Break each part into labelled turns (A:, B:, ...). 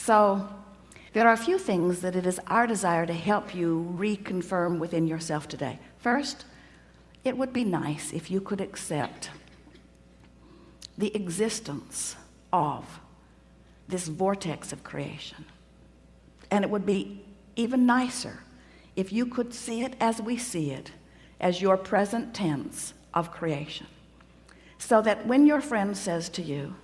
A: So there are a few things that it is our desire to help you reconfirm within yourself today. First, it would be nice if you could accept the existence of this vortex of creation. And it would be even nicer if you could see it as we see it, as your present tense of creation. So that when your friend says to you,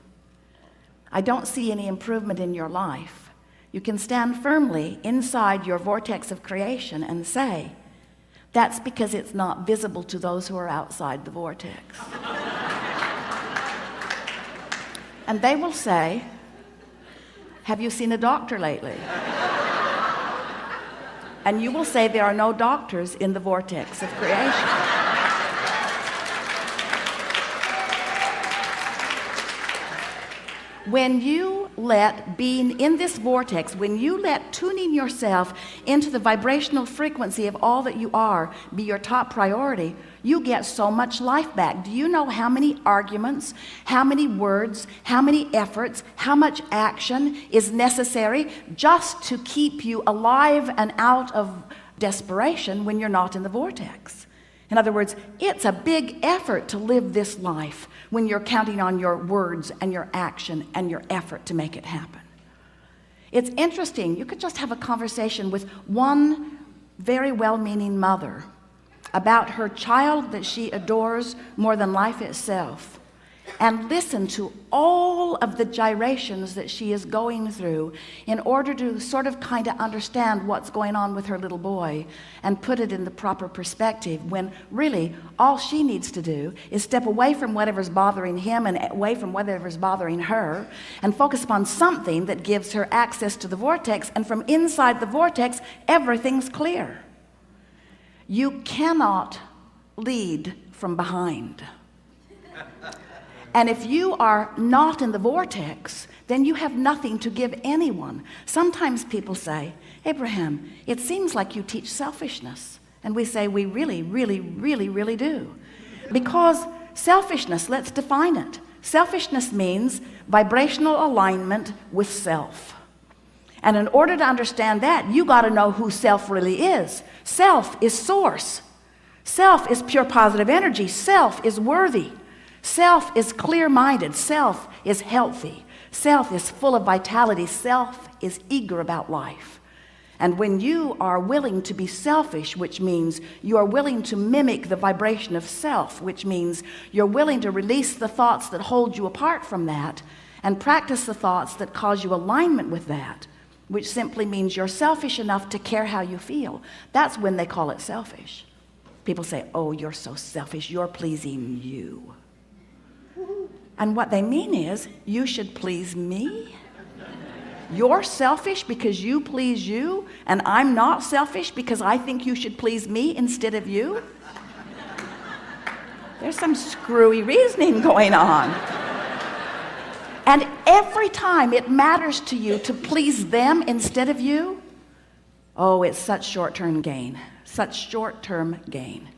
A: I don't see any improvement in your life, you can stand firmly inside your vortex of creation and say, that's because it's not visible to those who are outside the vortex. And they will say, have you seen a doctor lately? And you will say there are no doctors in the vortex of creation. When you let being in this vortex, when you let tuning yourself into the vibrational frequency of all that you are be your top priority, you get so much life back. Do you know how many arguments, how many words, how many efforts, how much action is necessary just to keep you alive and out of desperation when you're not in the vortex? In other words, it's a big effort to live this life when you're counting on your words and your action and your effort to make it happen. It's interesting. You could just have a conversation with one very well-meaning mother about her child that she adores more than life itself, and listen to all of the gyrations that she is going through in order to sort of kind of understand what's going on with her little boy and put it in the proper perspective, when really all she needs to do is step away from whatever's bothering him and away from whatever's bothering her and focus upon something that gives her access to the vortex, and from inside the vortex everything's clear. You cannot lead from behind. And if you are not in the vortex, then you have nothing to give anyone. Sometimes people say, Abraham, it seems like you teach selfishness. And we say, we really, really, really, really do. Because selfishness, let's define it. Selfishness means vibrational alignment with self. And in order to understand that, you got to know who self really is. Self is source. Self is pure positive energy. Self is worthy. Self is clear-minded. Self is healthy. Self is full of vitality. Self is eager about life. And when you are willing to be selfish, which means you are willing to mimic the vibration of self, which means you're willing to release the thoughts that hold you apart from that and practice the thoughts that cause you alignment with that, which simply means you're selfish enough to care how you feel. That's when they call it selfish. People say, oh, you're so selfish, you're pleasing you. And what they mean is, you should please me. You're selfish because you please you, and I'm not selfish because I think you should please me instead of you. There's some screwy reasoning going on. And every time it matters to you to please them instead of you, oh, it's such short-term gain, such short-term gain.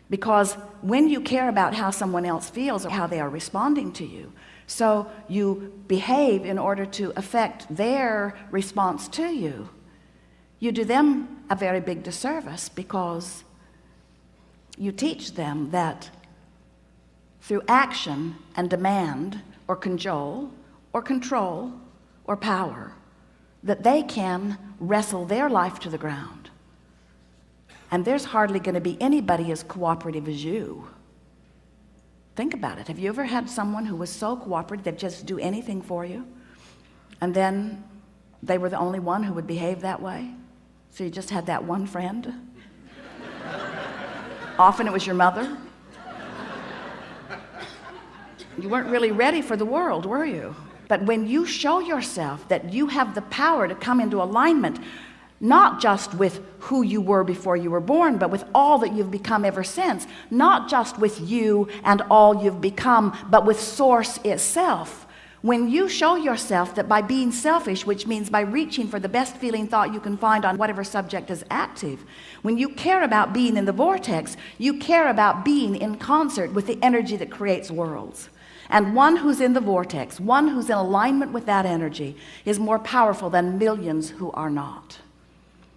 A: Because when you care about how someone else feels or how they are responding to you, so you behave in order to affect their response to you, you do them a very big disservice, because you teach them that through action and demand or cajole or control or power, that they can wrestle their life to the ground. And there's hardly going to be anybody as cooperative as you. Think about it. Have you ever had someone who was so cooperative they'd just do anything for you, and then they were the only one who would behave that way? So you just had that one friend? Often it was your mother. You weren't really ready for the world, were you? But when you show yourself that you have the power to come into alignment, not just with who you were before you were born, but with all that you've become ever since, not just with you and all you've become, but with Source itself. When you show yourself that by being selfish, which means by reaching for the best feeling thought you can find on whatever subject is active, when you care about being in the vortex, you care about being in concert with the energy that creates worlds. And one who's in the vortex, one who's in alignment with that energy, is more powerful than millions who are not.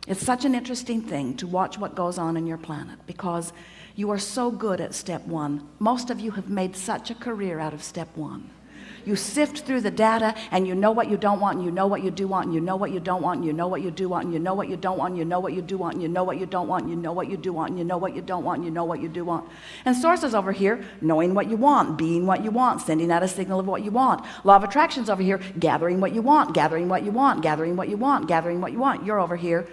A: It's such an interesting thing to watch what goes on in your planet, because you are so good at step one. Most of you have made such a career out of step one. You sift through the data, and you know what you don't want, and you know what you do want, and you know what you don't want, and you know what you do want, and you know what you don't want, and you know what you do want, and you know what you don't want, and you know what you do want, and you know what you don't want, and you know what you do want. And sources over here, knowing what you want, being what you want, sending out a signal of what you want. Law of attraction's over here, gathering what you want, gathering what you want, gathering what you want, gathering what you want. You're over here.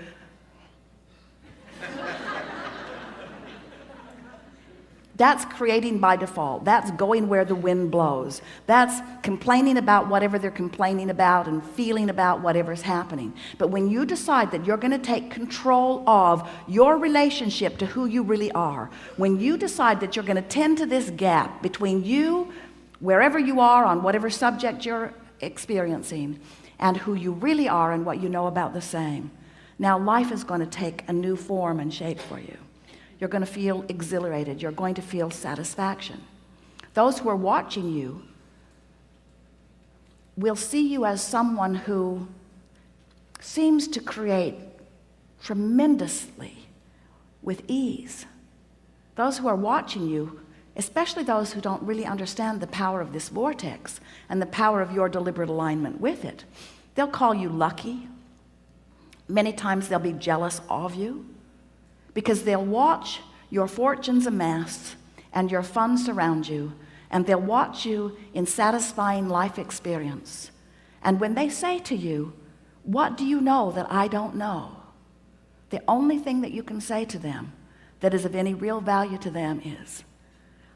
A: That's creating by default. That's going where the wind blows. That's complaining about whatever they're complaining about and feeling about whatever's happening. But when you decide that you're going to take control of your relationship to who you really are, when you decide that you're going to tend to this gap between you, wherever you are on whatever subject you're experiencing, and who you really are and what you know about the same, now life is going to take a new form and shape for you. You're going to feel exhilarated. You're going to feel satisfaction. Those who are watching you will see you as someone who seems to create tremendously with ease. Those who are watching you, especially those who don't really understand the power of this vortex and the power of your deliberate alignment with it, they'll call you lucky. Many times they'll be jealous of you, because they'll watch your fortunes amass and your funds surround you, and they'll watch you in satisfying life experience. And when they say to you, "What do you know that I don't know?" the only thing that you can say to them that is of any real value to them is,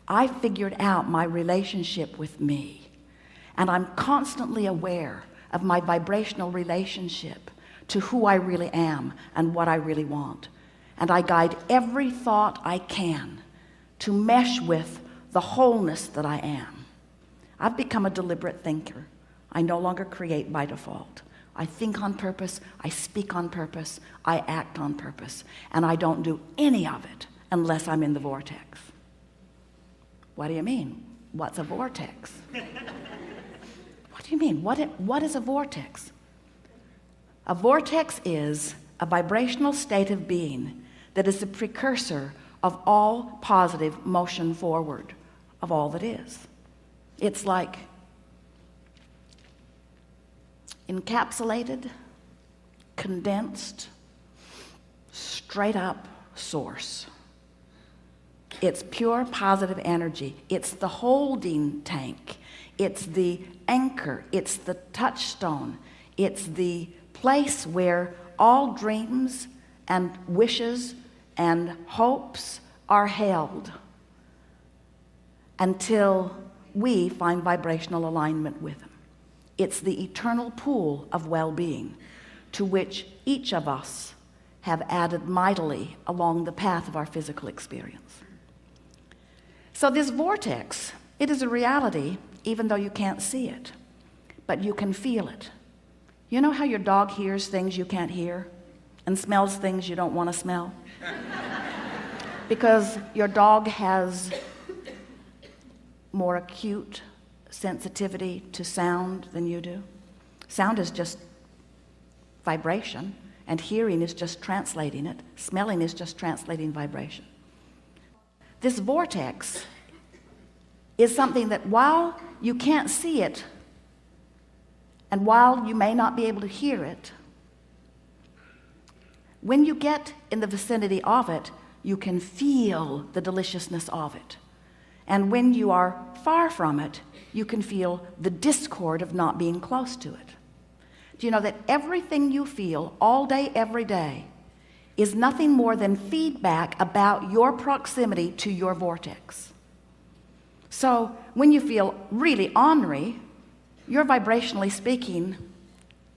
A: "I figured out my relationship with me, and I'm constantly aware of my vibrational relationship to who I really am and what I really want. And I guide every thought I can to mesh with the wholeness that I am. I've become a deliberate thinker. I no longer create by default. I think on purpose, I speak on purpose, I act on purpose, and I don't do any of it unless I'm in the vortex." What do you mean? What's a vortex? What do you mean? What is a vortex? A vortex is a vibrational state of being that is the precursor of all positive motion forward of all that is. It's like encapsulated, condensed, straight up source. It's pure positive energy. It's the holding tank. It's the anchor. It's the touchstone. It's the place where all dreams and wishes and hopes are held until we find vibrational alignment with them. It's the eternal pool of well-being to which each of us have added mightily along the path of our physical experience. So this vortex, it is a reality even though you can't see it, but you can feel it. You know how your dog hears things you can't hear and smells things you don't want to smell? Because your dog has more acute sensitivity to sound than you do. Sound is just vibration, and hearing is just translating it. Smelling is just translating vibration. This vortex is something that while you can't see it, and while you may not be able to hear it, when you get in the vicinity of it, you can feel the deliciousness of it. And when you are far from it, you can feel the discord of not being close to it. Do you know that everything you feel all day, every day, is nothing more than feedback about your proximity to your vortex? So when you feel really ornery, you're vibrationally speaking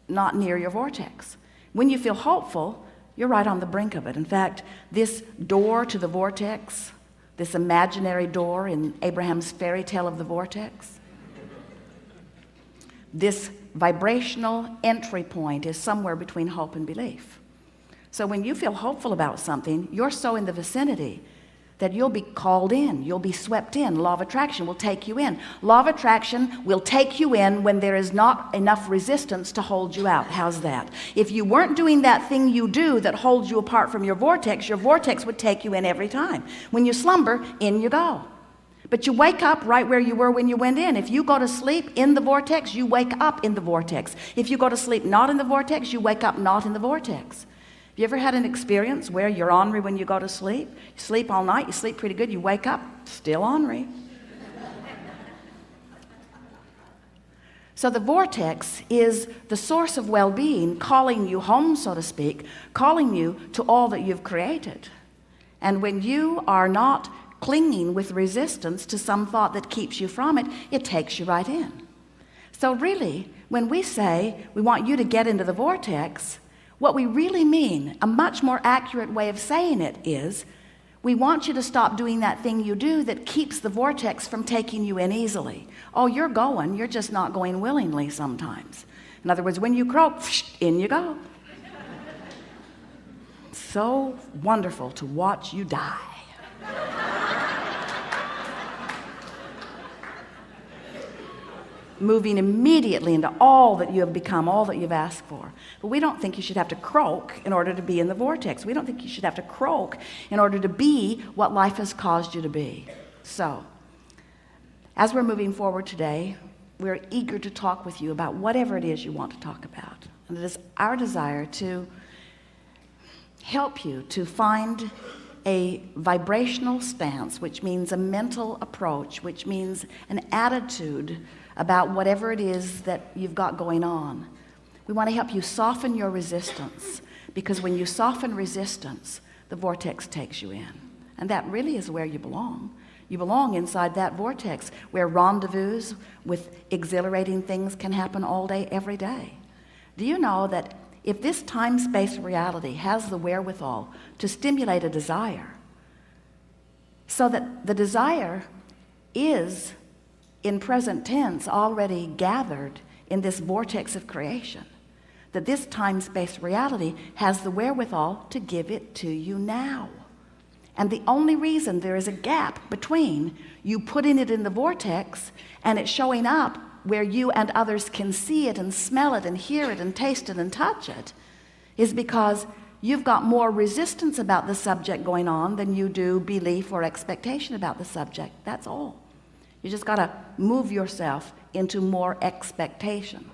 A: not near your vortex. When you feel hopeful, you're right on the brink of it. In fact, this door to the vortex, this imaginary door in Abraham's fairy tale of the vortex, this vibrational entry point is somewhere between hope and belief. So when you feel hopeful about something, you're so in the vicinity that you'll be called in, you'll be swept in. Law of attraction will take you in. Law of attraction will take you in when there is not enough resistance to hold you out. How's that? If you weren't doing that thing you do that holds you apart from your vortex would take you in every time. When you slumber, in you go. But you wake up right where you were when you went in. If you go to sleep in the vortex, you wake up in the vortex. If you go to sleep not in the vortex, you wake up not in the vortex. You ever had an experience where you're ornery when you go to sleep? You sleep all night, you sleep pretty good, you wake up, still ornery. So the vortex is the source of well-being, calling you home, so to speak, calling you to all that you've created. And when you are not clinging with resistance to some thought that keeps you from it, it takes you right in. So really, when we say we want you to get into the vortex, what we really mean, a much more accurate way of saying it is, we want you to stop doing that thing you do that keeps the vortex from taking you in easily. Oh, you're going, you're just not going willingly sometimes. In other words, when you croak, in you go. So wonderful to watch you die. Moving immediately into all that you have become, all that you've asked for. But we don't think you should have to croak in order to be in the vortex. We don't think you should have to croak in order to be what life has caused you to be. So, as we're moving forward today, we're eager to talk with you about whatever it is you want to talk about. And it is our desire to help you to find a vibrational stance, which means a mental approach, which means an attitude about whatever it is that you've got going on. We want to help you soften your resistance, because when you soften resistance, the vortex takes you in. And that really is where you belong. You belong inside that vortex where rendezvous with exhilarating things can happen all day, every day. Do you know that if this time-space reality has the wherewithal to stimulate a desire, so that the desire is in present tense already gathered in this vortex of creation, that this time-space reality has the wherewithal to give it to you now. And the only reason there is a gap between you putting it in the vortex and it showing up where you and others can see it and smell it and hear it and taste it and touch it is because you've got more resistance about the subject going on than you do belief or expectation about the subject. That's all. You just got to move yourself into more expectation.